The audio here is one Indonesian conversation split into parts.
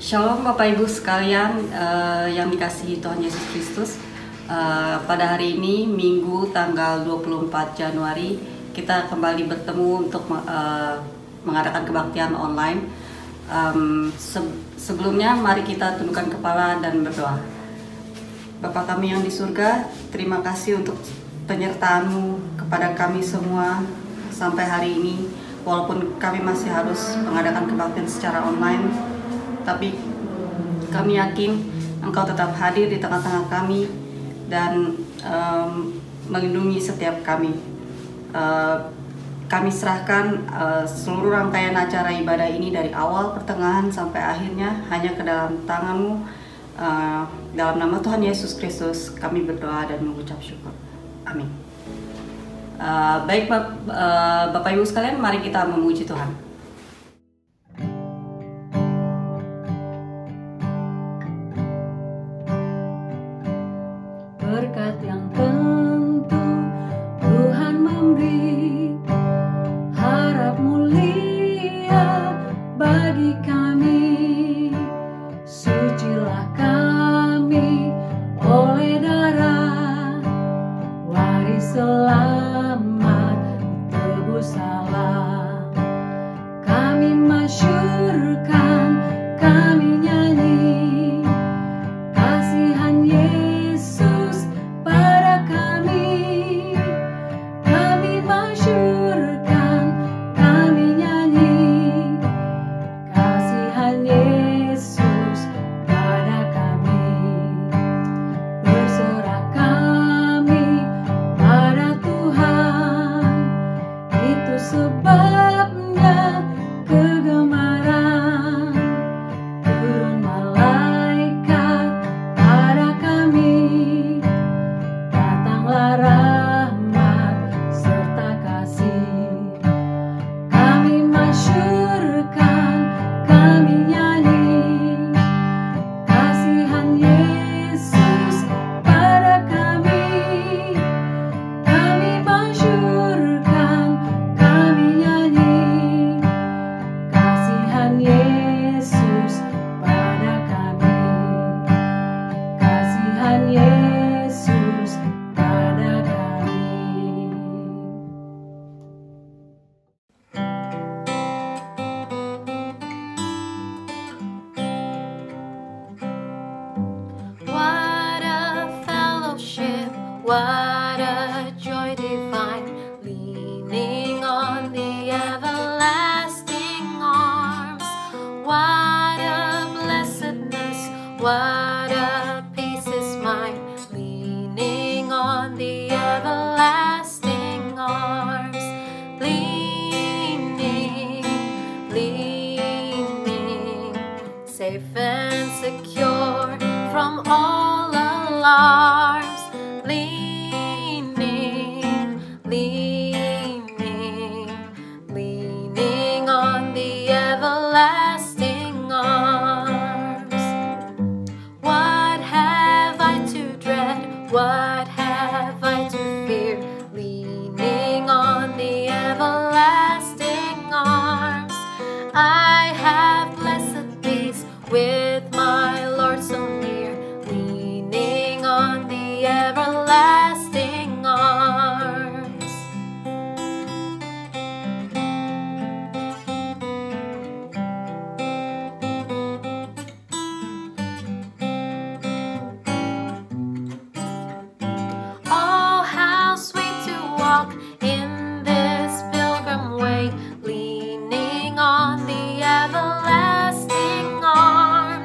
Shalom Bapak Ibu sekalian yang dikasihi Tuhan Yesus Kristus. Pada hari ini Minggu tanggal 24 Januari kita kembali bertemu untuk mengadakan kebaktian online. Sebelumnya mari kita tundukkan kepala dan berdoa. Bapa kami yang di surga, terima kasih untuk penyertaan-Mu kepada kami semua sampai hari ini. Walaupun kami masih harus mengadakan kebaktian secara online, tapi kami yakin Engkau tetap hadir di tengah-tengah kami dan melindungi setiap kami. Kami serahkan seluruh rangkaian acara ibadah ini dari awal, pertengahan, sampai akhirnya hanya ke dalam tangan-Mu. Dalam nama Tuhan Yesus Kristus kami berdoa dan mengucap syukur. Amin. Baik Bapak Ibu sekalian, mari kita memuji Tuhan. Berkat yang tentu Tuhan memberi, harap mulia bagi kami. Sucilah kami oleh darah, waris selamat ditebus Allah. Kami masyurkan, kami nyanyi kasihan Yesus pada kami. Kami masyurkan, kami nyanyi kasihan Yesus pada kami. Berserah kami pada Tuhan, itu sebabnya kegemaran turun malaikat pada kami. Datanglah rahmat serta kasih. Kami masyurkan, kami nyanyi kasihan Yesus pada kami. Kami masyurkan, kami nyanyi kasihan Yesus pada kami. Kasihan Yesus pada kami. What a fellowship, what a joy divine, leaning on the everlasting arms. What a blessedness, what a peace is mine, leaning on the everlasting arms. Leaning, leaning, safe and secure from all alarms. Leaning, leaning, leaning on the everlasting arms. What have I to dread? What have I to fear? Leaning on the everlasting arms. I have blessed peace with my Lord so near, leaning on the everlasting arms. Oh, how sweet to walk in this pilgrim way, leaning on the everlasting arms.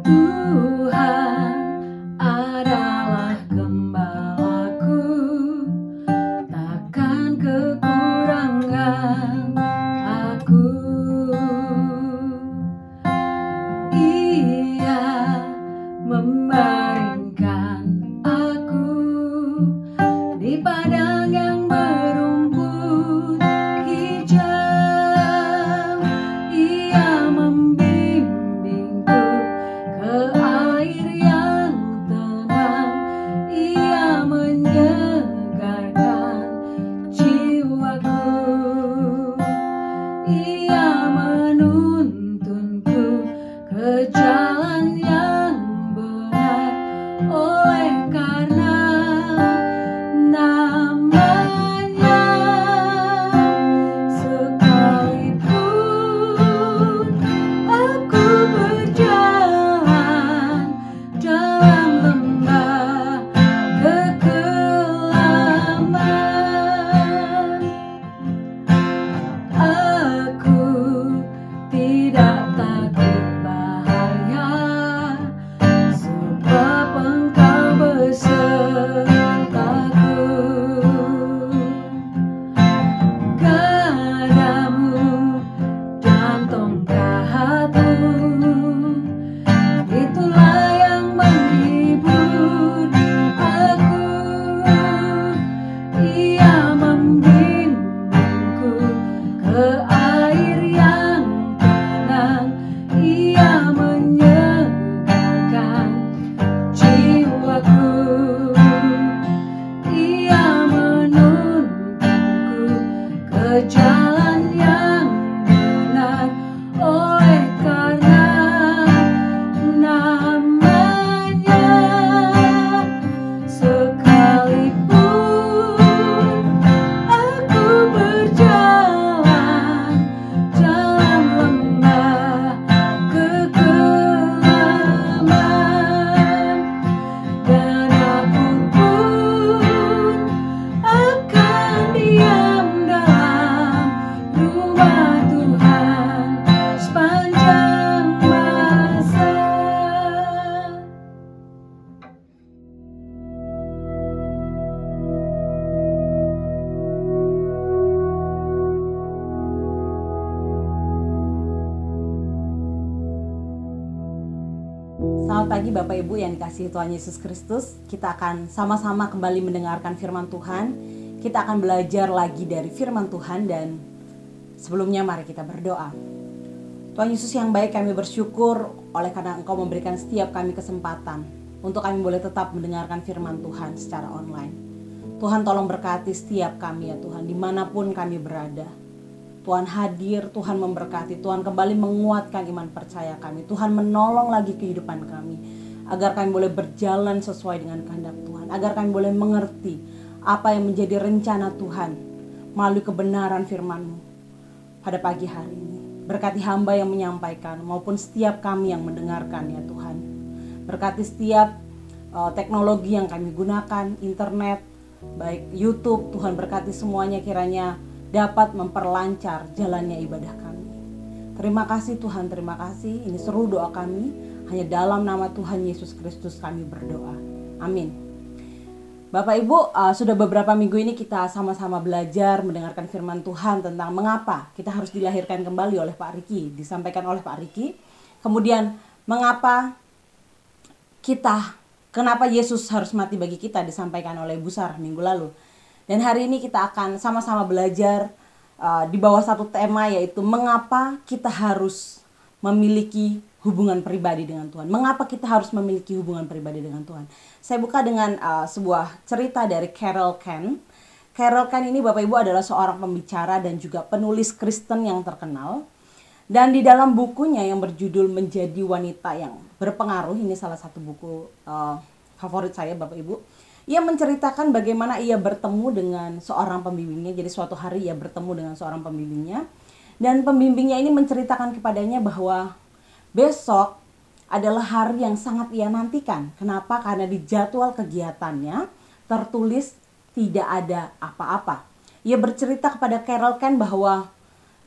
Tuhan adalah gembalaku, takkan kekurangan aku. Ia membaringkan aku di padang yang berumput hijau. Ia membimbingku ke air yang tenang. Ia menyegarkan jiwaku. Ia menuntunku ke jalan yang benar, oleh karena namanya. Sekalipun aku berjalan dalam lembah kekelaman, aku tidak takut bahaya, sebab Engkau besertaku. Gadamu dan tongkatmu, itulah yang menghibur aku. Ia membimbingku ke air yang tenang. Ia menyegarkan jiwaku. Ia menuntunku ke jalan yang benar, oleh karena namanya. Sekalipun aku berjalan dalam lembah kekelaman, dan aku pun akan diam dalam rumah Tuhan sepanjang masa. Selamat pagi Bapak Ibu yang dikasihi Tuhan Yesus Kristus. Kita akan sama-sama kembali mendengarkan firman Tuhan. Kita akan belajar lagi dari firman Tuhan, dan sebelumnya mari kita berdoa. Tuhan Yesus yang baik, kami bersyukur oleh karena Engkau memberikan setiap kami kesempatan untuk kami boleh tetap mendengarkan firman Tuhan secara online. Tuhan tolong berkati setiap kami ya Tuhan, dimanapun kami berada. Tuhan hadir, Tuhan memberkati, Tuhan kembali menguatkan iman percaya kami. Tuhan menolong lagi kehidupan kami, agar kami boleh berjalan sesuai dengan kehendak Tuhan, agar kami boleh mengerti apa yang menjadi rencana Tuhan melalui kebenaran firman-Mu pada pagi hari ini. Berkati hamba yang menyampaikan maupun setiap kami yang mendengarkan ya Tuhan. Berkati setiap teknologi yang kami gunakan, internet, baik YouTube, Tuhan berkati semuanya kiranya dapat memperlancar jalannya ibadah kami. Terima kasih Tuhan, terima kasih. Ini seru doa kami, hanya dalam nama Tuhan Yesus Kristus kami berdoa. Amin. Bapak Ibu, sudah beberapa minggu ini kita sama-sama belajar mendengarkan firman Tuhan tentang mengapa kita harus dilahirkan kembali oleh Pak Riki, disampaikan oleh Pak Riki. Kemudian kenapa Yesus harus mati bagi kita, disampaikan oleh Ibu Sar minggu lalu. Dan hari ini kita akan sama-sama belajar di bawah satu tema, yaitu mengapa kita harus memiliki hubungan pribadi dengan Tuhan. Mengapa kita harus memiliki hubungan pribadi dengan Tuhan? Saya buka dengan sebuah cerita dari Carol Ken. Carol Ken ini Bapak Ibu adalah seorang pembicara dan juga penulis Kristen yang terkenal. Dan di dalam bukunya yang berjudul Menjadi Wanita yang Berpengaruh, ini salah satu buku favorit saya Bapak Ibu. Ia menceritakan bagaimana ia bertemu dengan seorang pembimbingnya. Jadi suatu hari ia bertemu dengan seorang pembimbingnya. Dan pembimbingnya ini menceritakan kepadanya bahwa besok adalah hari yang sangat ia nantikan. Kenapa? Karena di jadwal kegiatannya tertulis tidak ada apa-apa. Ia bercerita kepada Carol Ken bahwa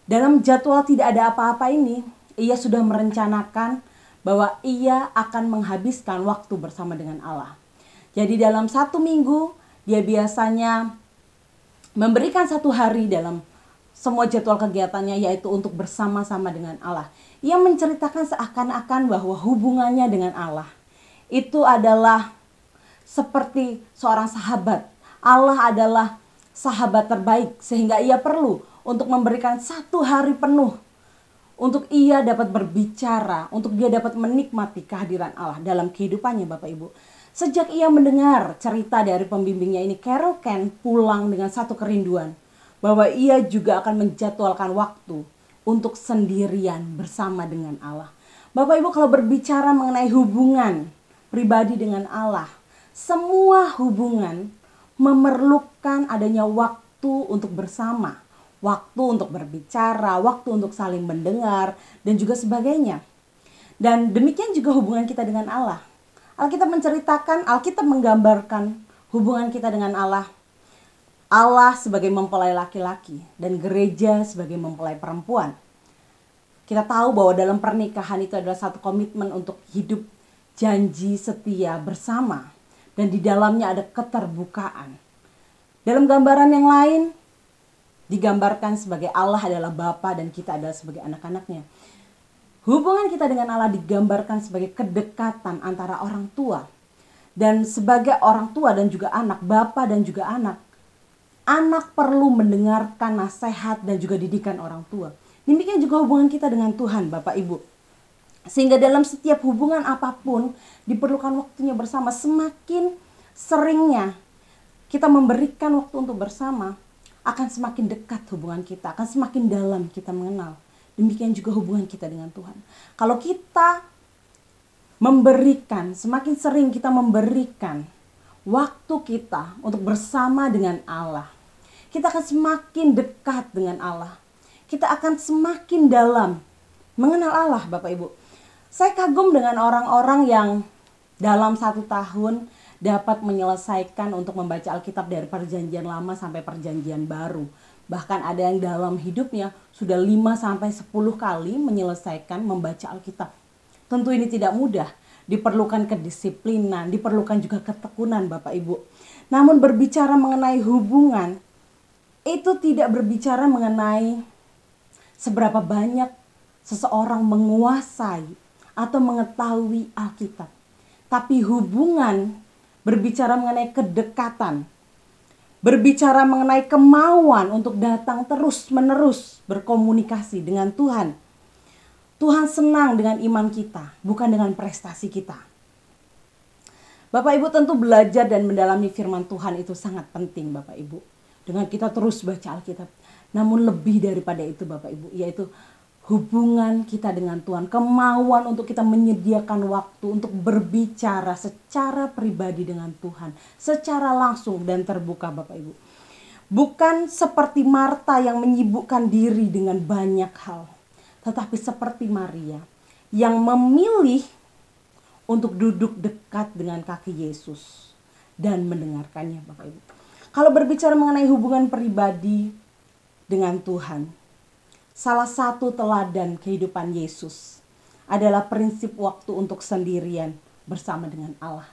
dalam jadwal tidak ada apa-apa ini, ia sudah merencanakan bahwa ia akan menghabiskan waktu bersama dengan Allah. Jadi dalam 1 minggu dia biasanya memberikan 1 hari dalam semua jadwal kegiatannya, yaitu untuk bersama-sama dengan Allah. Ia menceritakan seakan-akan bahwa hubungannya dengan Allah itu adalah seperti seorang sahabat. Allah adalah sahabat terbaik, sehingga ia perlu untuk memberikan 1 hari penuh untuk ia dapat berbicara, untuk dia dapat menikmati kehadiran Allah dalam kehidupannya, Bapak Ibu. Sejak ia mendengar cerita dari pembimbingnya ini, Carol Ken pulang dengan satu kerinduan, bahwa ia juga akan menjadwalkan waktu untuk sendirian bersama dengan Allah. Bapak Ibu, kalau berbicara mengenai hubungan pribadi dengan Allah, semua hubungan memerlukan adanya waktu untuk bersama. Waktu untuk berbicara, waktu untuk saling mendengar, dan juga sebagainya. Dan demikian juga hubungan kita dengan Allah. Alkitab menceritakan, Alkitab menggambarkan hubungan kita dengan Allah. Allah sebagai mempelai laki-laki dan gereja sebagai mempelai perempuan. Kita tahu bahwa dalam pernikahan itu adalah satu komitmen untuk hidup janji setia bersama. Dan di dalamnya ada keterbukaan. Dalam gambaran yang lain, digambarkan sebagai Allah adalah Bapa dan kita adalah sebagai anak-anaknya. Hubungan kita dengan Allah digambarkan sebagai kedekatan antara orang tua. Dan sebagai orang tua dan juga anak, Bapa dan juga anak. Anak perlu mendengarkan nasihat dan juga didikan orang tua. Demikian juga hubungan kita dengan Tuhan, Bapak Ibu. Sehingga dalam setiap hubungan apapun diperlukan waktunya bersama. Semakin seringnya kita memberikan waktu untuk bersama, akan semakin dekat hubungan kita, akan semakin dalam kita mengenal. Demikian juga hubungan kita dengan Tuhan. Kalau kita memberikan, semakin sering kita memberikan waktu kita untuk bersama dengan Allah, kita akan semakin dekat dengan Allah. Kita akan semakin dalam mengenal Allah, Bapak Ibu. Saya kagum dengan orang-orang yang dalam 1 tahun dapat menyelesaikan untuk membaca Alkitab dari perjanjian lama sampai perjanjian baru. Bahkan ada yang dalam hidupnya sudah 5-10 kali menyelesaikan membaca Alkitab. Tentu ini tidak mudah, diperlukan kedisiplinan, diperlukan juga ketekunan, Bapak Ibu. Namun berbicara mengenai hubungan, itu tidak berbicara mengenai seberapa banyak seseorang menguasai atau mengetahui Alkitab. Tapi hubungan berbicara mengenai kedekatan, berbicara mengenai kemauan untuk datang terus-menerus berkomunikasi dengan Tuhan. Tuhan senang dengan iman kita, bukan dengan prestasi kita. Bapak Ibu, tentu belajar dan mendalami firman Tuhan itu sangat penting, Bapak Ibu. Dengan kita terus baca Alkitab. Namun lebih daripada itu, Bapak Ibu, yaitu hubungan kita dengan Tuhan, kemauan untuk kita menyediakan waktu untuk berbicara secara pribadi dengan Tuhan, secara langsung dan terbuka, Bapak Ibu. Bukan seperti Marta yang menyibukkan diri dengan banyak hal, tetapi seperti Maria yang memilih untuk duduk dekat dengan kaki Yesus dan mendengarkannya, Bapak Ibu. Kalau berbicara mengenai hubungan pribadi dengan Tuhan, salah satu teladan kehidupan Yesus adalah prinsip waktu untuk sendirian bersama dengan Allah.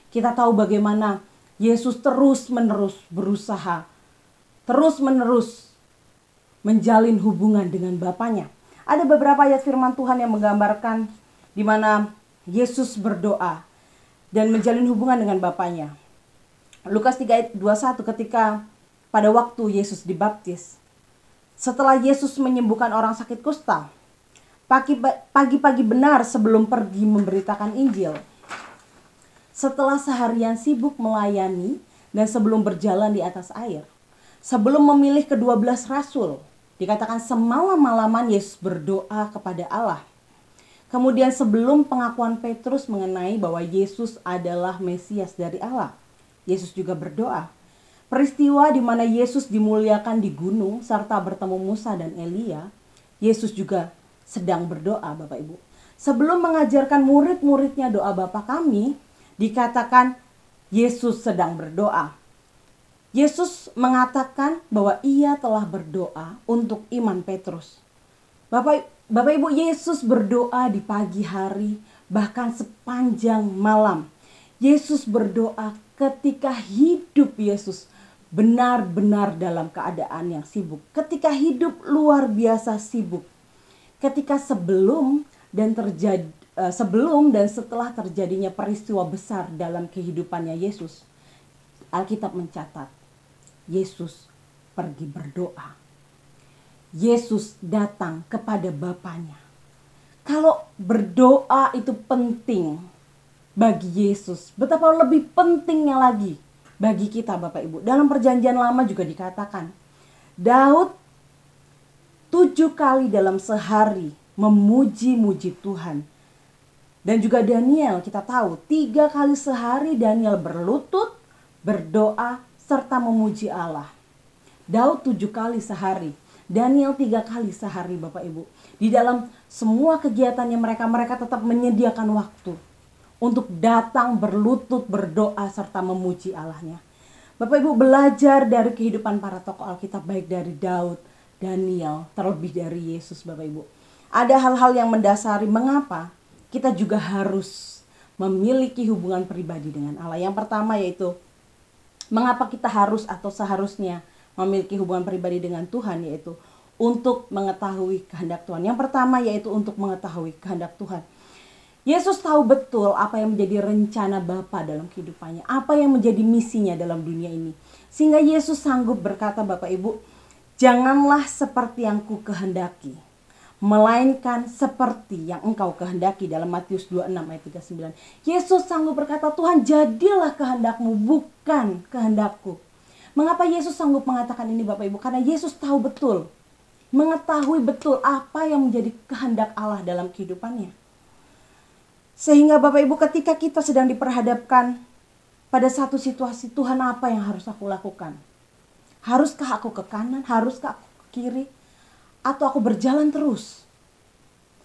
Kita tahu bagaimana Yesus terus-menerus berusaha, terus-menerus menjalin hubungan dengan Bapanya. Ada beberapa ayat firman Tuhan yang menggambarkan di mana Yesus berdoa dan menjalin hubungan dengan Bapanya. Lukas 3 ayat 21, ketika pada waktu Yesus dibaptis, setelah Yesus menyembuhkan orang sakit kusta, pagi-pagi benar sebelum pergi memberitakan Injil, setelah seharian sibuk melayani dan sebelum berjalan di atas air, sebelum memilih ke-12 rasul, dikatakan semalam-malaman Yesus berdoa kepada Allah. Kemudian sebelum pengakuan Petrus mengenai bahwa Yesus adalah Mesias dari Allah, Yesus juga berdoa. Peristiwa di mana Yesus dimuliakan di gunung serta bertemu Musa dan Elia, Yesus juga sedang berdoa, Bapak Ibu. Sebelum mengajarkan murid-muridnya doa Bapa kami, dikatakan Yesus sedang berdoa. Yesus mengatakan bahwa ia telah berdoa untuk iman Petrus. Bapak Bapak Ibu, Yesus berdoa di pagi hari, bahkan sepanjang malam. Yesus berdoa ketika hidup Yesus benar-benar dalam keadaan yang sibuk. Ketika hidup luar biasa sibuk. Ketika sebelum dan setelah terjadinya peristiwa besar dalam kehidupannya Yesus, Alkitab mencatat Yesus pergi berdoa. Yesus datang kepada Bapanya. Kalau berdoa itu penting bagi Yesus, betapa lebih pentingnya lagi bagi kita Bapak Ibu. Dalam perjanjian lama juga dikatakan, Daud 7 kali dalam sehari memuji-muji Tuhan. Dan juga Daniel, kita tahu 3 kali sehari Daniel berlutut, berdoa, serta memuji Allah. Daud 7 kali sehari, Daniel 3 kali sehari Bapak Ibu. Di dalam semua kegiatannya mereka tetap menyediakan waktu untuk datang berlutut, berdoa, serta memuji Allahnya. Bapak Ibu, belajar dari kehidupan para tokoh Alkitab, baik dari Daud, Daniel, terlebih dari Yesus Bapak Ibu. Ada hal-hal yang mendasari mengapa kita juga harus memiliki hubungan pribadi dengan Allah. Yang pertama yaitu, mengapa kita harus atau seharusnya memiliki hubungan pribadi dengan Tuhan, yaitu untuk mengetahui kehendak Tuhan. Yang pertama yaitu untuk mengetahui kehendak Tuhan. Yesus tahu betul apa yang menjadi rencana Bapa dalam kehidupannya, apa yang menjadi misinya dalam dunia ini. Sehingga Yesus sanggup berkata Bapak Ibu, janganlah seperti yang ku kehendaki, melainkan seperti yang engkau kehendaki, dalam Matius 26 ayat 39. Yesus sanggup berkata, Tuhan jadilah kehendakmu, bukan kehendakku. Mengapa Yesus sanggup mengatakan ini Bapak Ibu? Karena Yesus tahu betul, mengetahui betul apa yang menjadi kehendak Allah dalam kehidupannya. Sehingga Bapak Ibu, ketika kita sedang diperhadapkan pada satu situasi, Tuhan apa yang harus aku lakukan? Haruskah aku ke kanan? Haruskah aku ke kiri? Atau aku berjalan terus?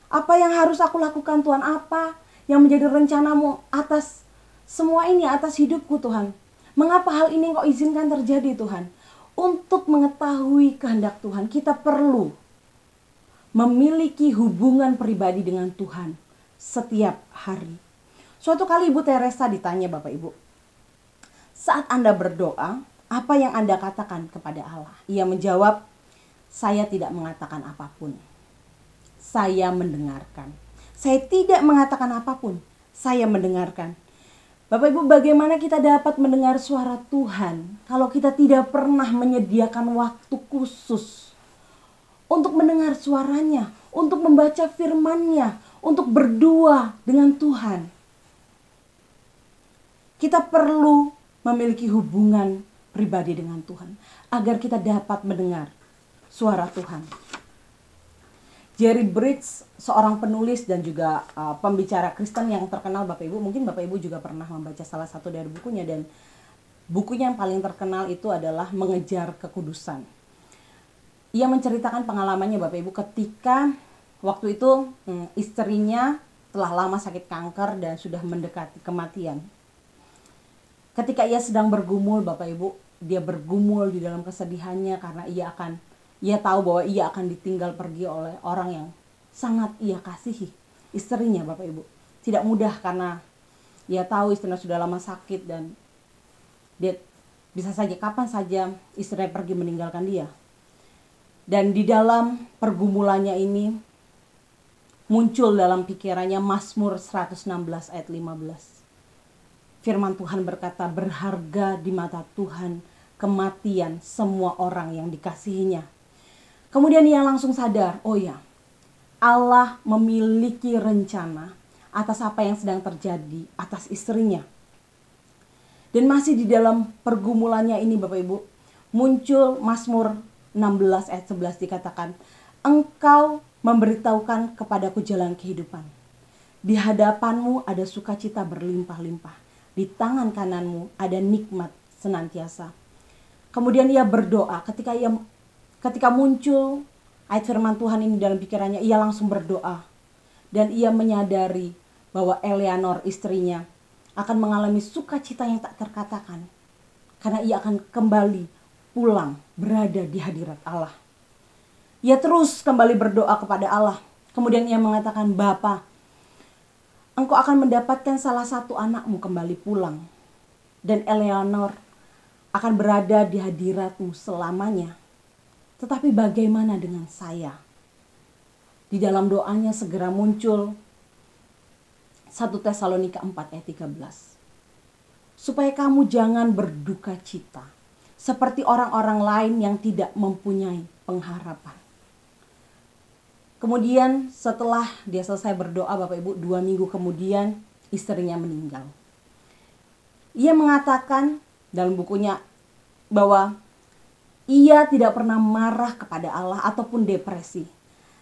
Apa yang harus aku lakukan Tuhan? Apa yang menjadi rencanamu atas semua ini, atas hidupku Tuhan? Mengapa hal ini Engkau izinkan terjadi Tuhan? Untuk mengetahui kehendak Tuhan, kita perlu memiliki hubungan pribadi dengan Tuhan setiap hari. Suatu kali Ibu Teresa ditanya Bapak Ibu, saat Anda berdoa, apa yang Anda katakan kepada Allah? Ia menjawab, saya tidak mengatakan apapun. Saya mendengarkan. Saya tidak mengatakan apapun. Saya mendengarkan. Bapak Ibu, bagaimana kita dapat mendengar suara Tuhan kalau kita tidak pernah menyediakan waktu khusus untuk mendengar suaranya, untuk membaca firman-Nya, untuk berdua dengan Tuhan? Kita perlu memiliki hubungan pribadi dengan Tuhan agar kita dapat mendengar suara Tuhan. Jerry Bridges, seorang penulis dan juga pembicara Kristen yang terkenal Bapak Ibu. Mungkin Bapak Ibu juga pernah membaca salah satu dari bukunya, dan bukunya yang paling terkenal itu adalah Mengejar Kekudusan. Ia menceritakan pengalamannya Bapak Ibu ketika waktu itu istrinya telah lama sakit kanker dan sudah mendekati kematian. Ketika ia sedang bergumul Bapak Ibu, dia bergumul di dalam kesedihannya karena ia tahu bahwa ia akan ditinggal pergi oleh orang yang sangat ia kasihi, istrinya Bapak Ibu. Tidak mudah karena ia tahu istrinya sudah lama sakit dan dia bisa saja kapan saja istrinya pergi meninggalkan dia. Dan di dalam pergumulannya ini muncul dalam pikirannya Mazmur 116 ayat 15. Firman Tuhan berkata, berharga di mata Tuhan kematian semua orang yang dikasihinya. Kemudian ia langsung sadar, oh ya, Allah memiliki rencana atas apa yang sedang terjadi atas istrinya. Dan masih di dalam pergumulannya ini Bapak Ibu, muncul Mazmur 16 ayat 11 dikatakan, engkau memberitahukan kepadaku jalan kehidupan. Di hadapanmu ada sukacita berlimpah-limpah. Di tangan kananmu ada nikmat senantiasa. Kemudian ia berdoa, ketika muncul ayat firman Tuhan ini dalam pikirannya, ia langsung berdoa. Dan ia menyadari bahwa Eleanor istrinya akan mengalami sukacita yang tak terkatakan. Karena ia akan kembali pulang berada di hadirat Allah. Ia terus kembali berdoa kepada Allah. Kemudian ia mengatakan, "Bapa, engkau akan mendapatkan salah satu anakmu kembali pulang. Dan Eleanor akan berada di hadiratmu selamanya. Tetapi bagaimana dengan saya?" Di dalam doanya segera muncul 1 Tesalonika 4 ayat 13. "Supaya kamu jangan berduka cita seperti orang-orang lain yang tidak mempunyai pengharapan." Kemudian setelah dia selesai berdoa, Bapak Ibu, 2 minggu kemudian istrinya meninggal. Ia mengatakan dalam bukunya bahwa ia tidak pernah marah kepada Allah ataupun depresi.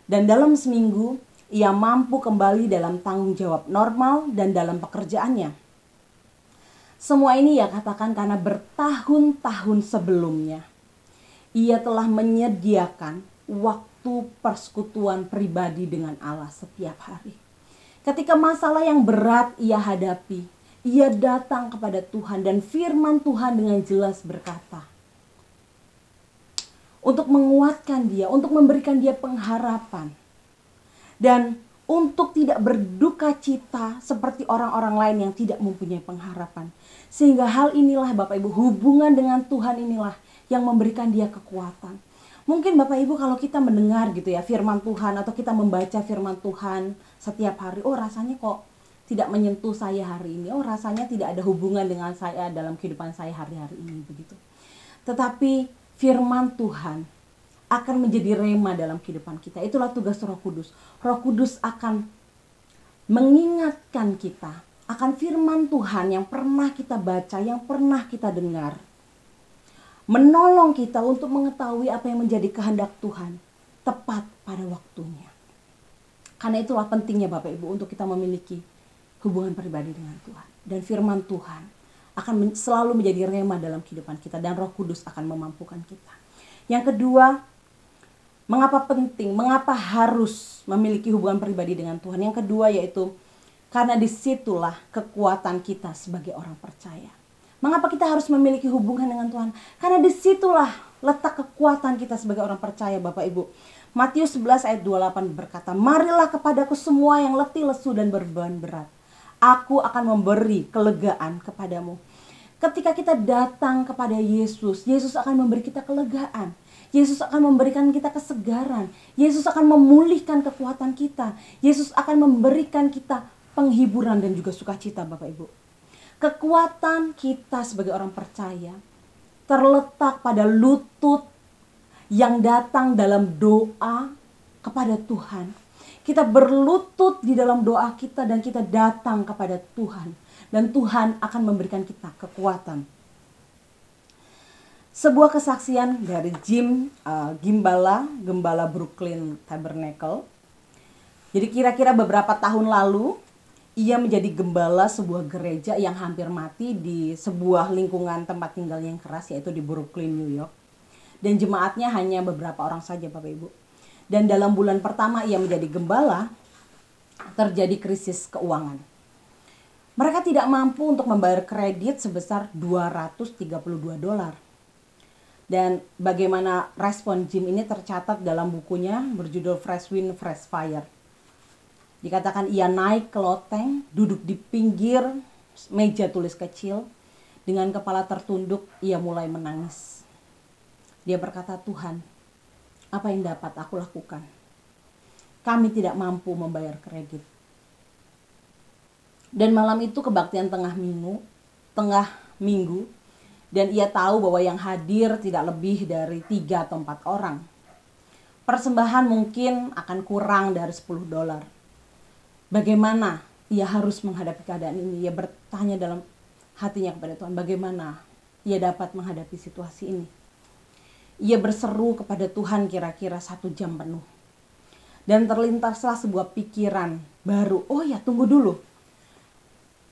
Dan dalam seminggu ia mampu kembali dalam tanggung jawab normal dan dalam pekerjaannya. Semua ini ia katakan karena bertahun-tahun sebelumnya ia telah menyediakan waktu persekutuan pribadi dengan Allah setiap hari. Ketika masalah yang berat ia hadapi, ia datang kepada Tuhan dan firman Tuhan dengan jelas berkata, untuk menguatkan dia, untuk memberikan dia pengharapan. Dan untuk tidak berduka cita seperti orang-orang lain yang tidak mempunyai pengharapan. Sehingga hal inilah Bapak Ibu, hubungan dengan Tuhan inilah yang memberikan dia kekuatan. Mungkin Bapak Ibu kalau kita mendengar gitu ya firman Tuhan atau kita membaca firman Tuhan setiap hari, oh rasanya kok tidak menyentuh saya hari ini. Oh rasanya tidak ada hubungan dengan saya dalam kehidupan saya hari-hari ini begitu. Tetapi firman Tuhan akan menjadi rema dalam kehidupan kita. Itulah tugas Roh Kudus. Roh Kudus akan mengingatkan kita akan firman Tuhan yang pernah kita baca, yang pernah kita dengar. Menolong kita untuk mengetahui apa yang menjadi kehendak Tuhan tepat pada waktunya. Karena itulah pentingnya Bapak Ibu untuk kita memiliki hubungan pribadi dengan Tuhan. Dan firman Tuhan akan selalu menjadi rema dalam kehidupan kita dan Roh Kudus akan memampukan kita. Yang kedua, mengapa penting, mengapa harus memiliki hubungan pribadi dengan Tuhan? Yang kedua yaitu karena disitulah kekuatan kita sebagai orang percaya. Mengapa kita harus memiliki hubungan dengan Tuhan? Karena disitulah letak kekuatan kita sebagai orang percaya Bapak Ibu. Matius 11 ayat 28 berkata, "Marilah kepadaku semua yang letih, lesu dan berbeban berat. Aku akan memberi kelegaan kepadamu." Ketika kita datang kepada Yesus, Yesus akan memberi kita kelegaan. Yesus akan memberikan kita kesegaran. Yesus akan memulihkan kekuatan kita. Yesus akan memberikan kita penghiburan dan juga sukacita Bapak Ibu. Kekuatan kita sebagai orang percaya terletak pada lutut yang datang dalam doa kepada Tuhan. Kita berlutut di dalam doa kita dan kita datang kepada Tuhan. Dan Tuhan akan memberikan kita kekuatan. Sebuah kesaksian dari Gembala Brooklyn Tabernacle. Jadi kira-kira beberapa tahun lalu, ia menjadi gembala sebuah gereja yang hampir mati di sebuah lingkungan tempat tinggal yang keras, yaitu di Brooklyn, New York. Dan jemaatnya hanya beberapa orang saja Bapak Ibu. Dan dalam bulan pertama ia menjadi gembala, terjadi krisis keuangan. Mereka tidak mampu untuk membayar kredit sebesar $232. Dan bagaimana respon Jim ini tercatat dalam bukunya berjudul Fresh Wind, Fresh Fire. Dikatakan ia naik ke loteng, duduk di pinggir meja tulis kecil. Dengan kepala tertunduk ia mulai menangis. Dia berkata, "Tuhan, apa yang dapat aku lakukan? Kami tidak mampu membayar kredit." Dan malam itu kebaktian tengah minggu, dan ia tahu bahwa yang hadir tidak lebih dari 3 atau 4 orang. Persembahan mungkin akan kurang dari $10. Bagaimana ia harus menghadapi keadaan ini? Ia bertanya dalam hatinya kepada Tuhan, bagaimana ia dapat menghadapi situasi ini? Ia berseru kepada Tuhan kira-kira 1 jam penuh. Dan terlintaslah sebuah pikiran baru. Oh ya, tunggu dulu.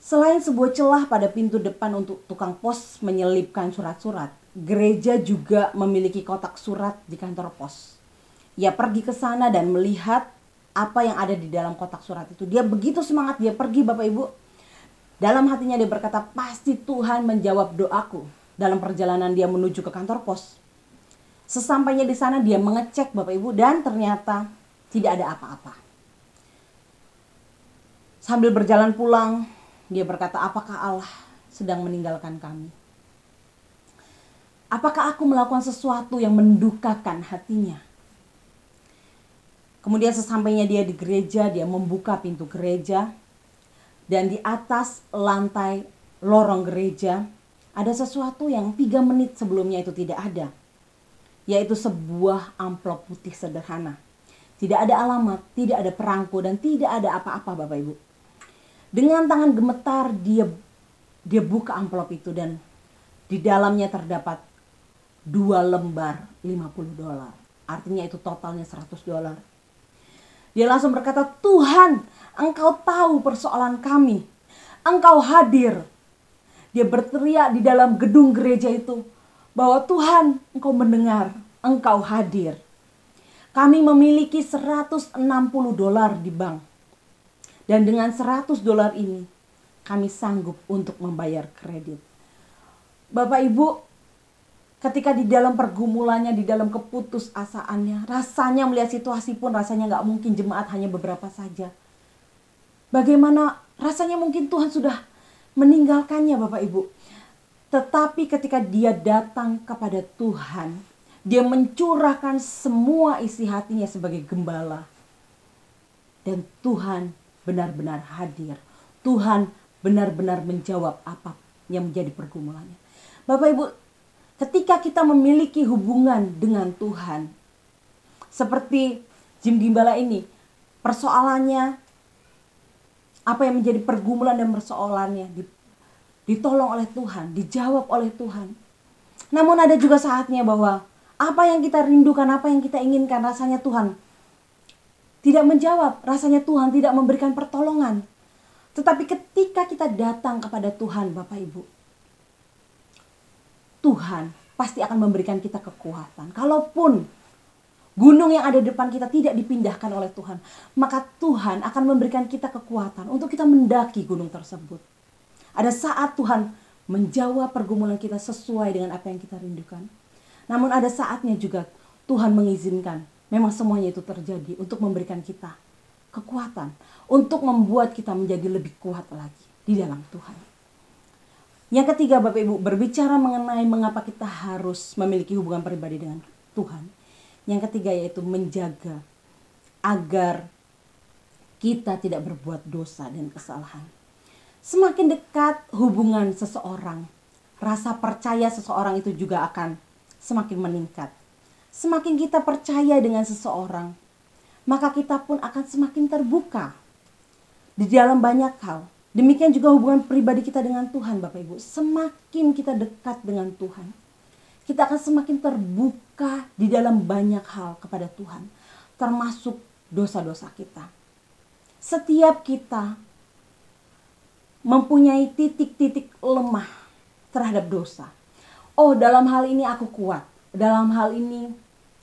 Selain sebuah celah pada pintu depan untuk tukang pos menyelipkan surat-surat, gereja juga memiliki kotak surat di kantor pos. Ia pergi ke sana dan melihat apa yang ada di dalam kotak surat itu. Dia begitu semangat, dia pergi Bapak Ibu. Dalam hatinya dia berkata, pasti Tuhan menjawab doaku. Dalam perjalanan dia menuju ke kantor pos. Sesampainya di sana dia mengecek Bapak Ibu dan ternyata tidak ada apa-apa. Sambil berjalan pulang, dia berkata, apakah Allah sedang meninggalkan kami? Apakah aku melakukan sesuatu yang mendukakan hatinya? Kemudian sesampainya dia di gereja, dia membuka pintu gereja. Dan di atas lantai lorong gereja, ada sesuatu yang 3 menit sebelumnya itu tidak ada. Yaitu sebuah amplop putih sederhana. Tidak ada alamat, tidak ada perangko, dan tidak ada apa-apa Bapak Ibu. Dengan tangan gemetar dia buka amplop itu dan di dalamnya terdapat 2 lembar $50. Artinya itu totalnya $100. Dia langsung berkata, Tuhan, Engkau tahu persoalan kami. Engkau hadir. Dia berteriak di dalam gedung gereja itu bahwa Tuhan, Engkau mendengar, Engkau hadir. Kami memiliki $160 di bank. Dan dengan $100 ini kami sanggup untuk membayar kredit. Bapak Ibu, ketika di dalam pergumulannya, di dalam keputusasaannya, rasanya melihat situasi pun rasanya gak mungkin jemaat hanya beberapa saja. Bagaimana rasanya mungkin Tuhan sudah meninggalkannya Bapak Ibu. Tetapi ketika dia datang kepada Tuhan, dia mencurahkan semua isi hatinya sebagai gembala. Dan Tuhan benar-benar hadir. Tuhan benar-benar menjawab apa yang menjadi pergumulannya. Bapak Ibu, ketika kita memiliki hubungan dengan Tuhan, seperti Jim Gimbala ini, persoalannya, apa yang menjadi pergumulan dan persoalannya ditolong oleh Tuhan, dijawab oleh Tuhan. Namun ada juga saatnya bahwa apa yang kita rindukan, apa yang kita inginkan, rasanya Tuhan tidak menjawab, rasanya Tuhan tidak memberikan pertolongan. Tetapi ketika kita datang kepada Tuhan Bapak Ibu, Tuhan pasti akan memberikan kita kekuatan. Kalaupun gunung yang ada di depan kita tidak dipindahkan oleh Tuhan, maka Tuhan akan memberikan kita kekuatan untuk kita mendaki gunung tersebut. Ada saat Tuhan menjawab pergumulan kita sesuai dengan apa yang kita rindukan. Namun ada saatnya juga Tuhan mengizinkan memang semuanya itu terjadi untuk memberikan kita kekuatan, untuk membuat kita menjadi lebih kuat lagi di dalam Tuhan. Yang ketiga Bapak Ibu, berbicara mengenai mengapa kita harus memiliki hubungan pribadi dengan Tuhan. Yang ketiga yaitu menjaga agar kita tidak berbuat dosa dan kesalahan. Semakin dekat hubungan seseorang, rasa percaya seseorang itu juga akan semakin meningkat. Semakin kita percaya dengan seseorang, maka kita pun akan semakin terbuka di dalam banyak hal. Demikian juga hubungan pribadi kita dengan Tuhan Bapak Ibu. Semakin kita dekat dengan Tuhan, kita akan semakin terbuka di dalam banyak hal kepada Tuhan. Termasuk dosa-dosa kita. Setiap kita mempunyai titik-titik lemah terhadap dosa. Oh, dalam hal ini aku kuat. Dalam hal ini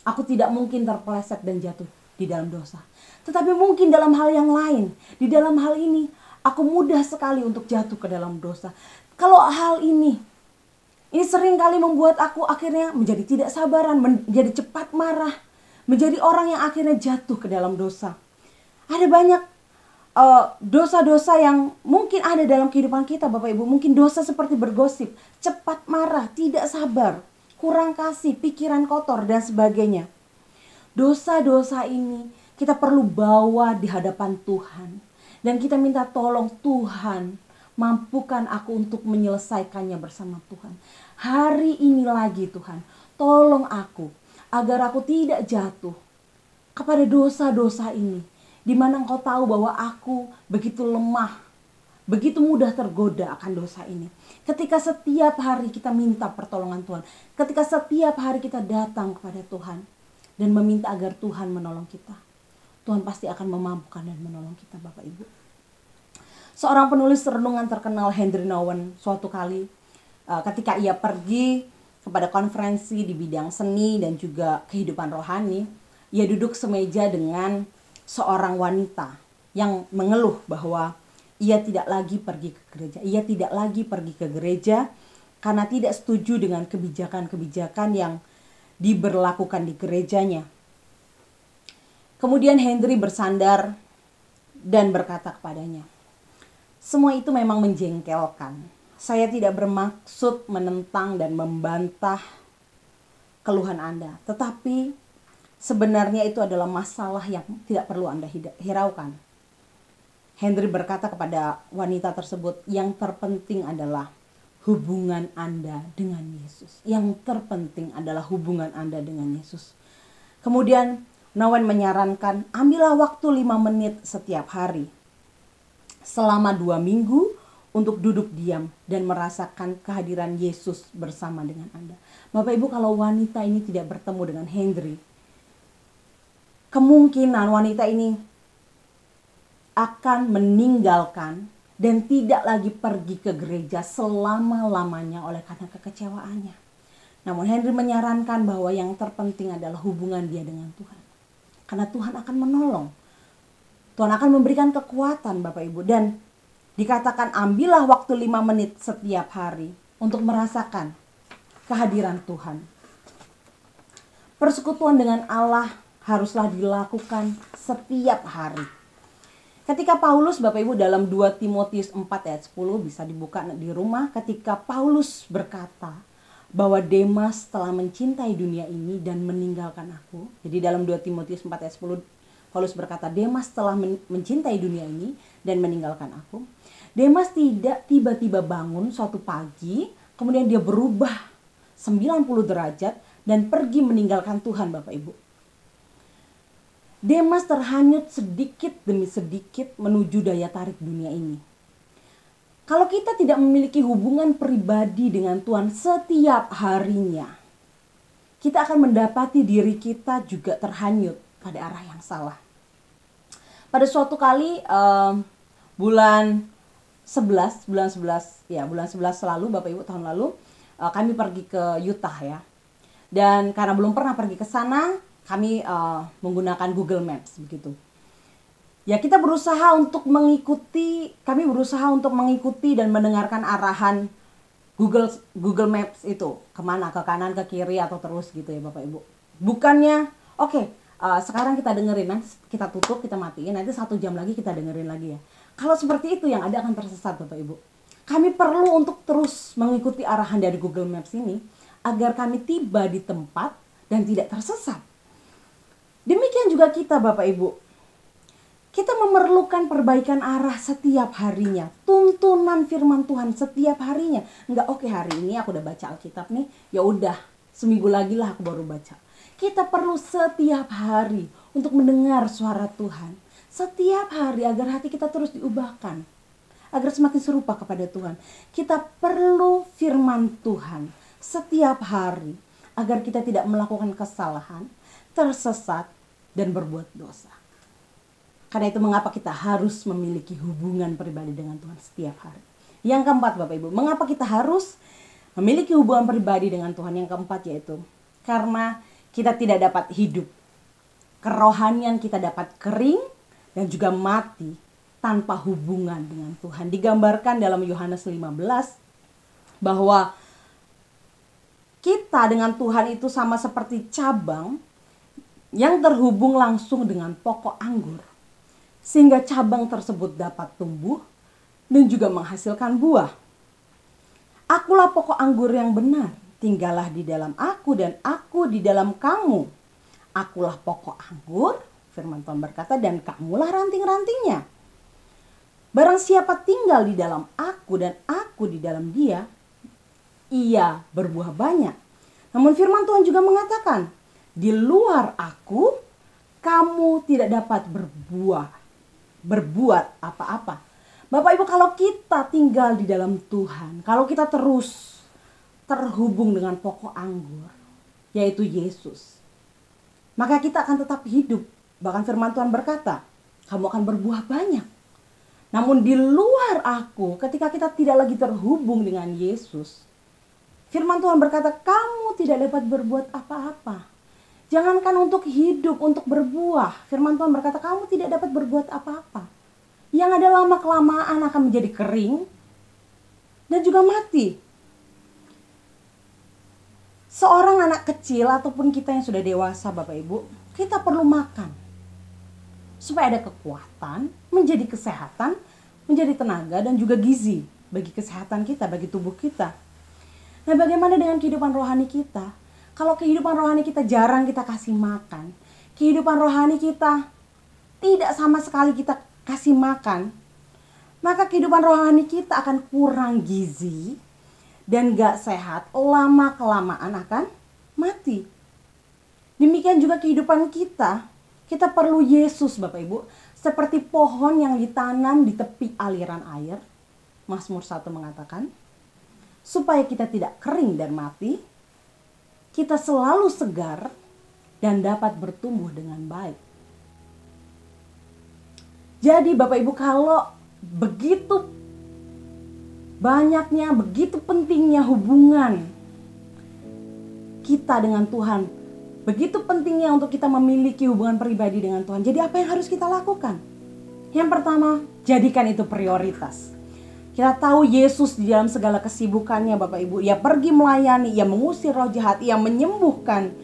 aku tidak mungkin terpeleset dan jatuh di dalam dosa. Tetapi mungkin dalam hal yang lain, di dalam hal ini aku mudah sekali untuk jatuh ke dalam dosa. Kalau hal ini sering kali membuat aku akhirnya menjadi tidak sabaran, menjadi cepat marah, menjadi orang yang akhirnya jatuh ke dalam dosa. Ada banyak dosa-dosa yang mungkin ada dalam kehidupan kita Bapak Ibu. Mungkin dosa seperti bergosip, cepat marah, tidak sabar, kurang kasih, pikiran kotor dan sebagainya. Dosa-dosa ini kita perlu bawa di hadapan Tuhan. Dan kita minta tolong Tuhan, mampukan aku untuk menyelesaikannya bersama Tuhan. Hari ini lagi Tuhan, tolong aku agar aku tidak jatuh kepada dosa-dosa ini. Di mana Engkau tahu bahwa aku begitu lemah, begitu mudah tergoda akan dosa ini. Ketika setiap hari kita minta pertolongan Tuhan, ketika setiap hari kita datang kepada Tuhan dan meminta agar Tuhan menolong kita, Tuhan pasti akan memampukan dan menolong kita Bapak Ibu. Seorang penulis renungan terkenal Henry Nouwen suatu kali ketika ia pergi kepada konferensi di bidang seni dan juga kehidupan rohani, ia duduk semeja dengan seorang wanita yang mengeluh bahwa ia tidak lagi pergi ke gereja. Ia tidak lagi pergi ke gereja karena tidak setuju dengan kebijakan-kebijakan yang diberlakukan di gerejanya. Kemudian Henry bersandar dan berkata kepadanya, Semua itu memang menjengkelkan. Saya tidak bermaksud menentang dan membantah keluhan Anda. Tetapi sebenarnya itu adalah masalah yang tidak perlu Anda hiraukan. Henry berkata kepada wanita tersebut, yang terpenting adalah hubungan Anda dengan Yesus. Yang terpenting adalah hubungan Anda dengan Yesus. Kemudian Nowen menyarankan, ambillah waktu 5 menit setiap hari. Selama 2 minggu untuk duduk diam dan merasakan kehadiran Yesus bersama dengan Anda. Bapak Ibu, kalau wanita ini tidak bertemu dengan Henry, kemungkinan wanita ini akan meninggalkan dan tidak lagi pergi ke gereja selama-lamanya oleh karena kekecewaannya. Namun Henry menyarankan bahwa yang terpenting adalah hubungan dia dengan Tuhan. Karena Tuhan akan menolong. Tuhan akan memberikan kekuatan Bapak Ibu. Dan dikatakan ambillah waktu 5 menit setiap hari untuk merasakan kehadiran Tuhan. Persekutuan dengan Allah haruslah dilakukan setiap hari. Ketika Paulus, Bapak Ibu, dalam 2 Timotius 4 ayat 10 bisa dibuka di rumah. Ketika Paulus berkata bahwa Demas telah mencintai dunia ini dan meninggalkan aku. Jadi dalam 2 Timotius 4 ayat 10 Paulus berkata, Demas telah mencintai dunia ini dan meninggalkan aku. Demas tidak tiba-tiba bangun suatu pagi, kemudian dia berubah 90 derajat dan pergi meninggalkan Tuhan, Bapak Ibu. Demas terhanyut sedikit demi sedikit menuju daya tarik dunia ini. Kalau kita tidak memiliki hubungan pribadi dengan Tuhan setiap harinya, kita akan mendapati diri kita juga terhanyut pada arah yang salah. Pada suatu kali bulan 11 lalu, Bapak Ibu, tahun lalu kami pergi ke Utah ya. Dan karena belum pernah pergi ke sana, kami menggunakan Google Maps begitu. Ya, kita berusaha untuk mengikuti dan mendengarkan arahan Google Maps itu. Kemana, ke kanan, ke kiri, atau terus gitu ya Bapak Ibu. Bukannya, sekarang kita dengerin, nanti kita tutup, kita matiin, nanti 1 jam lagi kita dengerin lagi ya. Kalau seperti itu yang ada akan tersesat Bapak Ibu. Kami perlu untuk terus mengikuti arahan dari Google Maps ini agar kami tiba di tempat dan tidak tersesat. Demikian juga kita Bapak Ibu. Kita memerlukan perbaikan arah setiap harinya. Tuntunan firman Tuhan setiap harinya. Enggak, hari ini aku udah baca Alkitab nih. Ya udah, seminggu lagi lah aku baru baca. Kita perlu setiap hari untuk mendengar suara Tuhan. Setiap hari agar hati kita terus diubahkan. Agar semakin serupa kepada Tuhan. Kita perlu firman Tuhan setiap hari. Agar kita tidak melakukan kesalahan, tersesat, dan berbuat dosa. Karena itu mengapa kita harus memiliki hubungan pribadi dengan Tuhan setiap hari. Yang keempat Bapak Ibu, mengapa kita harus memiliki hubungan pribadi dengan Tuhan? Yang keempat yaitu karena kita tidak dapat hidup. Kerohanian kita dapat kering dan juga mati tanpa hubungan dengan Tuhan. Digambarkan dalam Yohanes 15 bahwa kita dengan Tuhan itu sama seperti cabang yang terhubung langsung dengan pokok anggur. Sehingga cabang tersebut dapat tumbuh dan juga menghasilkan buah. Akulah pokok anggur yang benar. Tinggallah di dalam aku dan aku di dalam kamu. Akulah pokok anggur, firman Tuhan berkata, dan kamulah ranting-rantingnya. Barang siapa tinggal di dalam aku dan aku di dalam dia, ia berbuah banyak. Namun firman Tuhan juga mengatakan, di luar aku, kamu tidak dapat berbuat apa-apa. Bapak Ibu, kalau kita tinggal di dalam Tuhan, kalau kita terus terhubung dengan pokok anggur, yaitu Yesus, maka kita akan tetap hidup. Bahkan firman Tuhan berkata, kamu akan berbuah banyak. Namun di luar aku, ketika kita tidak lagi terhubung dengan Yesus, firman Tuhan berkata, kamu tidak dapat berbuat apa-apa. Jangankan untuk hidup, untuk berbuah. Firman Tuhan berkata, kamu tidak dapat berbuat apa-apa. Yang ada lama-kelamaan akan menjadi kering dan juga mati. Seorang anak kecil ataupun kita yang sudah dewasa Bapak Ibu, kita perlu makan. Supaya ada kekuatan, menjadi kesehatan, menjadi tenaga dan juga gizi bagi kesehatan kita, bagi tubuh kita. Nah, bagaimana dengan kehidupan rohani kita? Kalau kehidupan rohani kita jarang kita kasih makan, kehidupan rohani kita tidak sama sekali kita kasih makan, maka kehidupan rohani kita akan kurang gizi dan gak sehat, lama-kelamaan akan mati. Demikian juga kehidupan kita perlu Yesus Bapak Ibu, seperti pohon yang ditanam di tepi aliran air. Mazmur 1 mengatakan, supaya kita tidak kering dan mati, kita selalu segar dan dapat bertumbuh dengan baik. Jadi Bapak Ibu, kalau begitu banyaknya, begitu pentingnya hubungan kita dengan Tuhan, begitu pentingnya untuk kita memiliki hubungan pribadi dengan Tuhan. Jadi apa yang harus kita lakukan? Yang pertama, jadikan itu prioritas. Kita tahu Yesus di dalam segala kesibukannya Bapak Ibu, Ia pergi melayani, Ia mengusir roh jahat, Ia menyembuhkan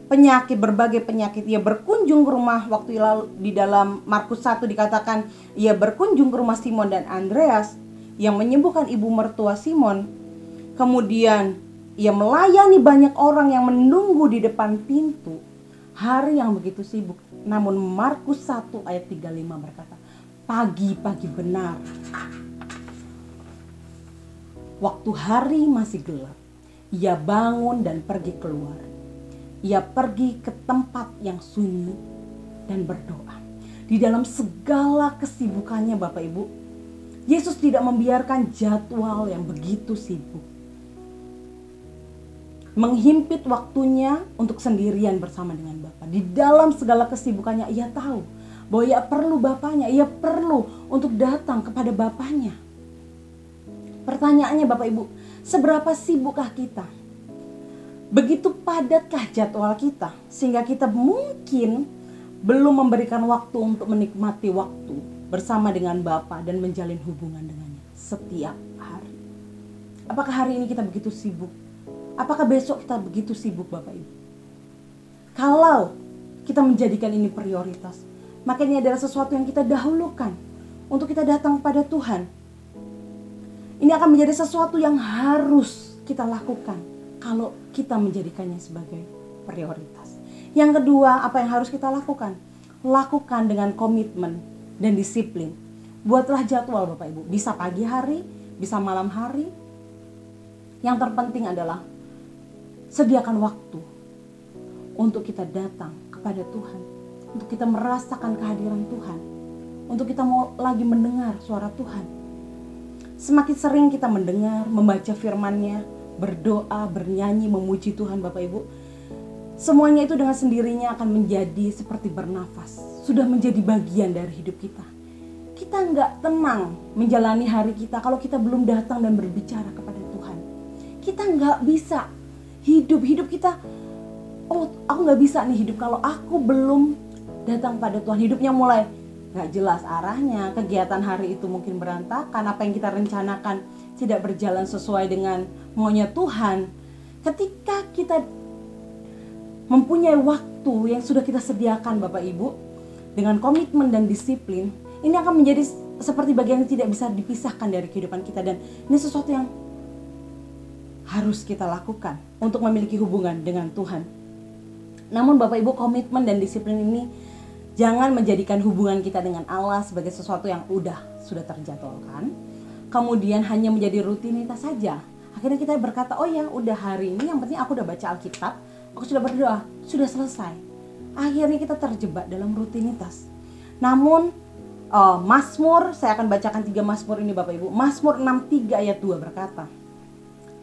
penyakit, berbagai penyakit. Ia berkunjung ke rumah, waktu di dalam Markus 1 dikatakan Ia berkunjung ke rumah Simon dan Andreas yang menyembuhkan ibu mertua Simon. Kemudian Ia melayani banyak orang yang menunggu di depan pintu. Hari yang begitu sibuk. Namun Markus 1 ayat 35 berkata, pagi-pagi benar, waktu hari masih gelap, Ia bangun dan pergi keluar. Ia pergi ke tempat yang sunyi dan berdoa. Di dalam segala kesibukannya Bapak Ibu, Yesus tidak membiarkan jadwal yang begitu sibuk menghimpit waktunya untuk sendirian bersama dengan Bapa. Di dalam segala kesibukannya Ia tahu bahwa Ia perlu Bapaknya, Ia perlu untuk datang kepada Bapaknya. Pertanyaannya Bapak Ibu, seberapa sibukkah kita? Begitu padatkah jadwal kita sehingga kita mungkin belum memberikan waktu untuk menikmati waktu bersama dengan Bapa dan menjalin hubungan dengannya setiap hari? Apakah hari ini kita begitu sibuk? Apakah besok kita begitu sibuk Bapak Ibu? Kalau kita menjadikan ini prioritas, maka ini adalah sesuatu yang kita dahulukan untuk kita datang kepada Tuhan. Ini akan menjadi sesuatu yang harus kita lakukan kalau kita menjadikannya sebagai prioritas. Yang kedua, apa yang harus kita lakukan? Lakukan dengan komitmen dan disiplin. Buatlah jadwal Bapak Ibu. Bisa pagi hari, bisa malam hari. Yang terpenting adalah sediakan waktu untuk kita datang kepada Tuhan. Untuk kita merasakan kehadiran Tuhan. Untuk kita mau lagi mendengar suara Tuhan. Semakin sering kita mendengar, membaca firman-Nya, berdoa, bernyanyi, memuji Tuhan Bapak Ibu, semuanya itu dengan sendirinya akan menjadi seperti bernafas. Sudah menjadi bagian dari hidup kita. Kita nggak tenang menjalani hari kita kalau kita belum datang dan berbicara kepada Tuhan. Kita nggak bisa hidup kita, oh aku nggak bisa nih hidup kalau aku belum datang pada Tuhan. Hidupnya mulai gak jelas arahnya, kegiatan hari itu mungkin berantakan, apa yang kita rencanakan tidak berjalan sesuai dengan maunya Tuhan. Ketika kita mempunyai waktu yang sudah kita sediakan Bapak Ibu, dengan komitmen dan disiplin, ini akan menjadi seperti bagian yang tidak bisa dipisahkan dari kehidupan kita. Dan ini sesuatu yang harus kita lakukan untuk memiliki hubungan dengan Tuhan. Namun Bapak Ibu, komitmen dan disiplin ini jangan menjadikan hubungan kita dengan Allah sebagai sesuatu yang sudah terjadwalkan, kemudian hanya menjadi rutinitas saja. Akhirnya kita berkata, oh ya udah hari ini yang penting aku udah baca Alkitab, aku sudah berdoa, sudah selesai. Akhirnya kita terjebak dalam rutinitas. Namun Mazmur, saya akan bacakan 3 Mazmur ini Bapak Ibu. Mazmur 6:3 ayat 2 berkata,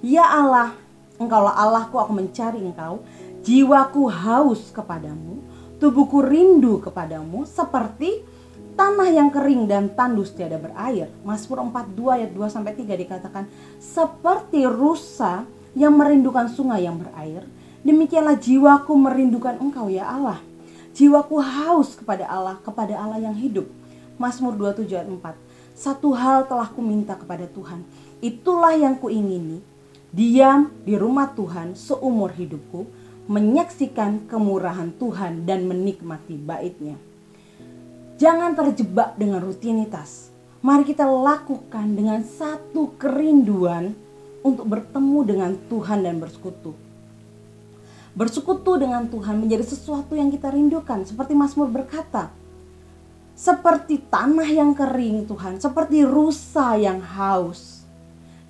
ya Allah, Engkaulah Allahku, aku mencari Engkau, jiwaku haus kepadamu, tubuhku rindu kepadamu seperti tanah yang kering dan tandus tiada berair. Mazmur 42 ayat 2-3 dikatakan, seperti rusa yang merindukan sungai yang berair, demikianlah jiwaku merindukan Engkau ya Allah. Jiwaku haus kepada Allah yang hidup. Mazmur 27 ayat 4, satu hal telah kuminta kepada Tuhan, itulah yang kuingini, diam di rumah Tuhan seumur hidupku, menyaksikan kemurahan Tuhan dan menikmati bait-Nya. Jangan terjebak dengan rutinitas. Mari kita lakukan dengan satu kerinduan untuk bertemu dengan Tuhan dan bersekutu. Bersekutu dengan Tuhan menjadi sesuatu yang kita rindukan. Seperti Mazmur berkata, seperti tanah yang kering Tuhan, seperti rusa yang haus.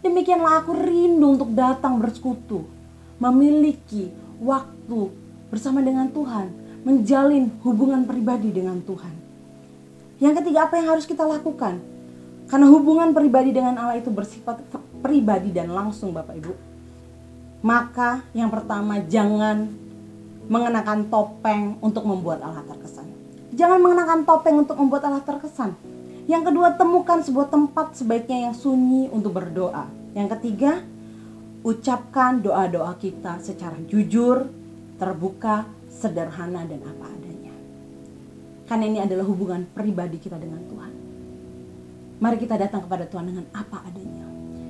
Demikianlah aku rindu untuk datang bersekutu, memiliki waktu bersama dengan Tuhan, menjalin hubungan pribadi dengan Tuhan. Yang ketiga, apa yang harus kita lakukan? Karena hubungan pribadi dengan Allah itu bersifat pribadi dan langsung, Bapak Ibu. Maka yang pertama, jangan mengenakan topeng untuk membuat Allah terkesan. Jangan mengenakan topeng untuk membuat Allah terkesan. Yang kedua, temukan sebuah tempat sebaiknya yang sunyi untuk berdoa. Yang ketiga, ucapkan doa-doa kita secara jujur, terbuka, sederhana, dan apa adanya. Karena ini adalah hubungan pribadi kita dengan Tuhan. Mari kita datang kepada Tuhan dengan apa adanya.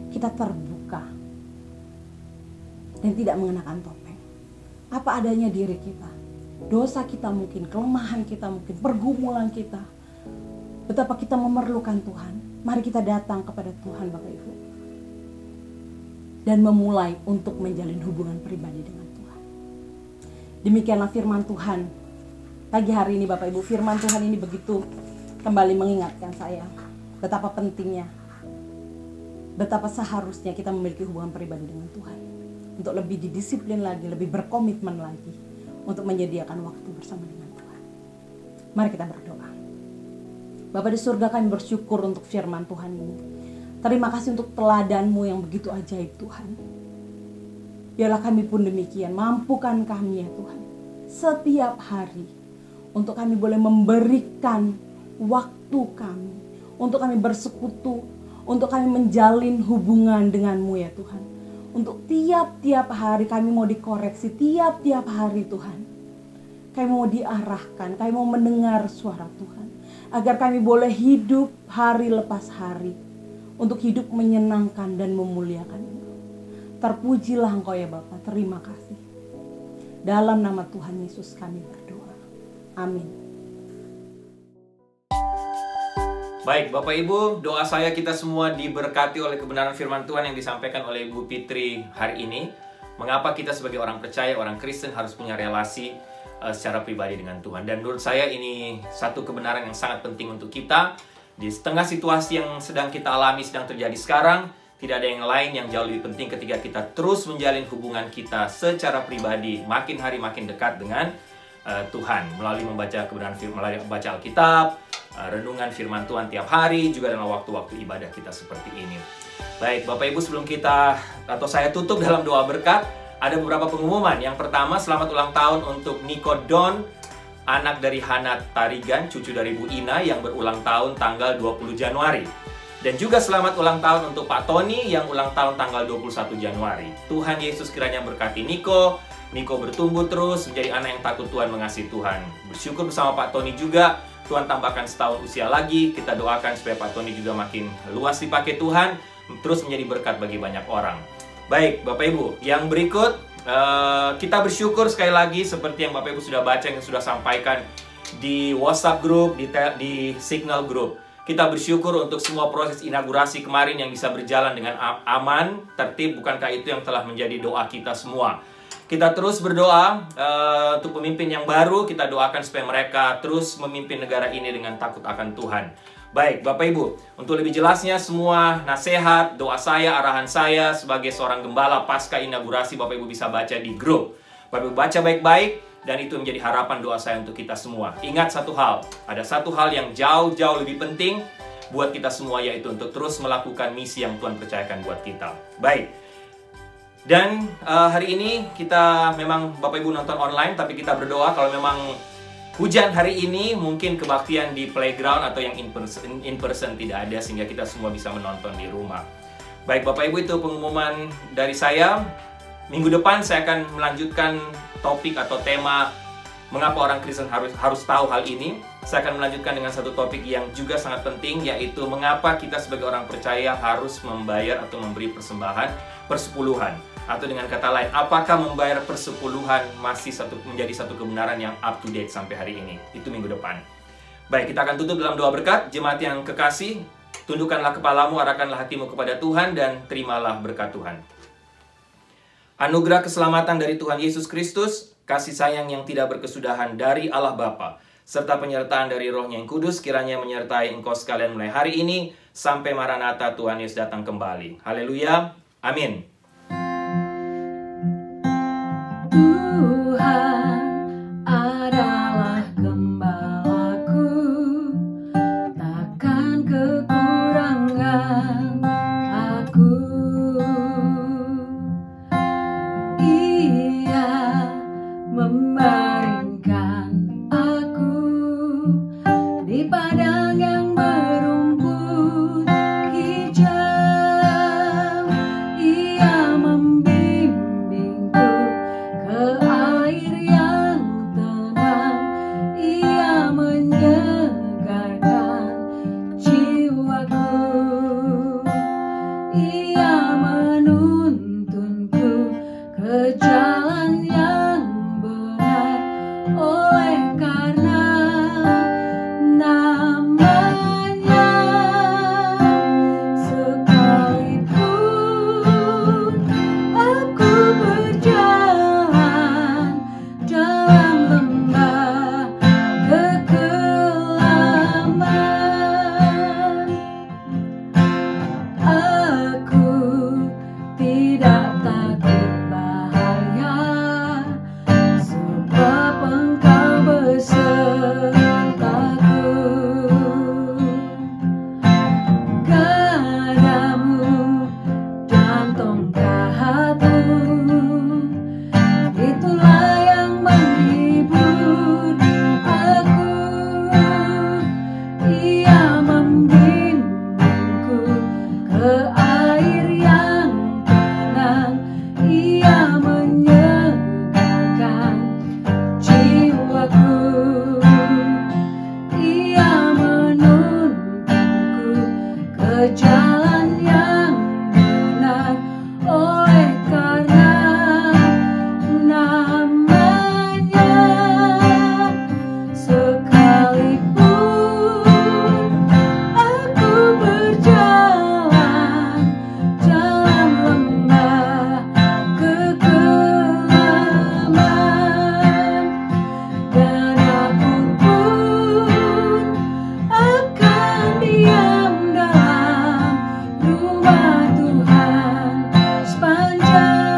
Kita terbuka dan tidak mengenakan topeng. Apa adanya diri kita. Dosa kita mungkin, kelemahan kita mungkin, pergumulan kita. Betapa kita memerlukan Tuhan. Mari kita datang kepada Tuhan, Bapak Ibu. Dan memulai untuk menjalin hubungan pribadi dengan Tuhan. Demikianlah firman Tuhan. Pagi hari ini Bapak Ibu, firman Tuhan ini begitu kembali mengingatkan saya. Betapa pentingnya, betapa seharusnya kita memiliki hubungan pribadi dengan Tuhan. Untuk lebih didisiplin lagi, lebih berkomitmen lagi. Untuk menyediakan waktu bersama dengan Tuhan. Mari kita berdoa. Bapa di surga, kami bersyukur untuk firman Tuhan ini. Terima kasih untuk teladan-Mu yang begitu ajaib Tuhan. Biarlah kami pun demikian, mampukan kami ya Tuhan. Setiap hari, untuk kami boleh memberikan waktu kami. Untuk kami bersekutu, untuk kami menjalin hubungan dengan-Mu ya Tuhan. Untuk tiap-tiap hari kami mau dikoreksi, tiap-tiap hari Tuhan. Kami mau diarahkan, kami mau mendengar suara Tuhan. Agar kami boleh hidup hari lepas hari. Untuk hidup menyenangkan dan memuliakan-Mu. Terpujilah Engkau ya Bapa, terima kasih. Dalam nama Tuhan Yesus kami berdoa. Amin. Baik, Bapak Ibu, doa saya kita semua diberkati oleh kebenaran firman Tuhan yang disampaikan oleh Ibu Fitri hari ini. Mengapa kita sebagai orang percaya, orang Kristen harus punya relasi secara pribadi dengan Tuhan. Dan menurut saya ini satu kebenaran yang sangat penting untuk kita. Di setengah situasi yang sedang kita alami, sedang terjadi sekarang, tidak ada yang lain yang jauh lebih penting ketika kita terus menjalin hubungan kita secara pribadi, makin hari makin dekat dengan Tuhan. Melalui membaca kebenaran firman, melalui membaca Alkitab, renungan firman Tuhan tiap hari, juga dalam waktu-waktu ibadah kita seperti ini. Baik, Bapak Ibu, sebelum kita atau saya tutup dalam doa berkat, ada beberapa pengumuman. Yang pertama, selamat ulang tahun untuk Nico Don, anak dari Hana Tarigan, cucu dari Bu Ina yang berulang tahun tanggal 20 Januari. Dan juga selamat ulang tahun untuk Pak Tony yang ulang tahun tanggal 21 Januari. Tuhan Yesus kiranya berkati Nico bertumbuh terus menjadi anak yang takut Tuhan, mengasihi Tuhan. Bersyukur bersama Pak Tony juga, Tuhan tambahkan setahun usia lagi. Kita doakan supaya Pak Tony juga makin luas dipakai Tuhan, terus menjadi berkat bagi banyak orang. Baik, Bapak Ibu, yang berikut kita bersyukur sekali lagi seperti yang Bapak Ibu sudah baca, yang sudah sampaikan di WhatsApp group, di Signal group. Kita bersyukur untuk semua proses inaugurasi kemarin yang bisa berjalan dengan aman, tertib. Bukankah itu yang telah menjadi doa kita semua? Kita terus berdoa untuk pemimpin yang baru. Kita doakan supaya mereka terus memimpin negara ini dengan takut akan Tuhan. Baik, Bapak Ibu, untuk lebih jelasnya semua nasihat, doa saya, arahan saya sebagai seorang gembala pasca inaugurasi, Bapak Ibu bisa baca di grup. Bapak Ibu baca baik-baik, dan itu menjadi harapan doa saya untuk kita semua. Ingat satu hal, ada satu hal yang jauh-jauh lebih penting buat kita semua, yaitu untuk terus melakukan misi yang Tuhan percayakan buat kita. Baik. Dan hari ini kita memang Bapak Ibu nonton online, tapi kita berdoa kalau memang hujan hari ini, mungkin kebaktian di playground atau yang in person tidak ada, sehingga kita semua bisa menonton di rumah. Baik Bapak Ibu, itu pengumuman dari saya. Minggu depan saya akan melanjutkan topik atau tema mengapa orang Kristen harus tahu hal ini. Saya akan melanjutkan dengan satu topik yang juga sangat penting, yaitu mengapa kita sebagai orang percaya harus membayar atau memberi persembahan persepuluhan. Atau dengan kata lain, apakah membayar persepuluhan masih menjadi satu kebenaran yang up to date sampai hari ini? Itu minggu depan. Baik, kita akan tutup dalam doa berkat. Jemaat yang kekasih, Tundukkanlah kepalamu, arahkanlah hatimu kepada Tuhan, dan terimalah berkat Tuhan. Anugerah keselamatan dari Tuhan Yesus Kristus, kasih sayang yang tidak berkesudahan dari Allah Bapa, serta penyertaan dari Roh-Nya yang Kudus kiranya menyertai engkau sekalian mulai hari ini sampai Maranatha Tuhan Yesus datang kembali. Haleluya. Amin. Tuhan adalah gembalaku, takkan kekurangan aku. Ia membaringkan aku di padang yang berumput hijau. Ia membimbingku ke air yang tenang. Ia menyegarkan jiwaku. Ia menuntunku ke jalan yang benar, oleh karena namanya. Sekalipun aku berjalan dalam lembah kekelaman, aku tidak takut bahaya, sebab Engkau besertaku. Gadamu dan tongkatmu, itulah yang menghibur aku. Ia membimbingku ke air yang tenang. Ia menyegarkan jiwaku. Ia menuntunku ke jalan yang benar, oleh karena namanya. Sekalipun aku berjalan dalam lembah kekelaman, dan aku pun akan diam dalam rumah Tuhan sepanjang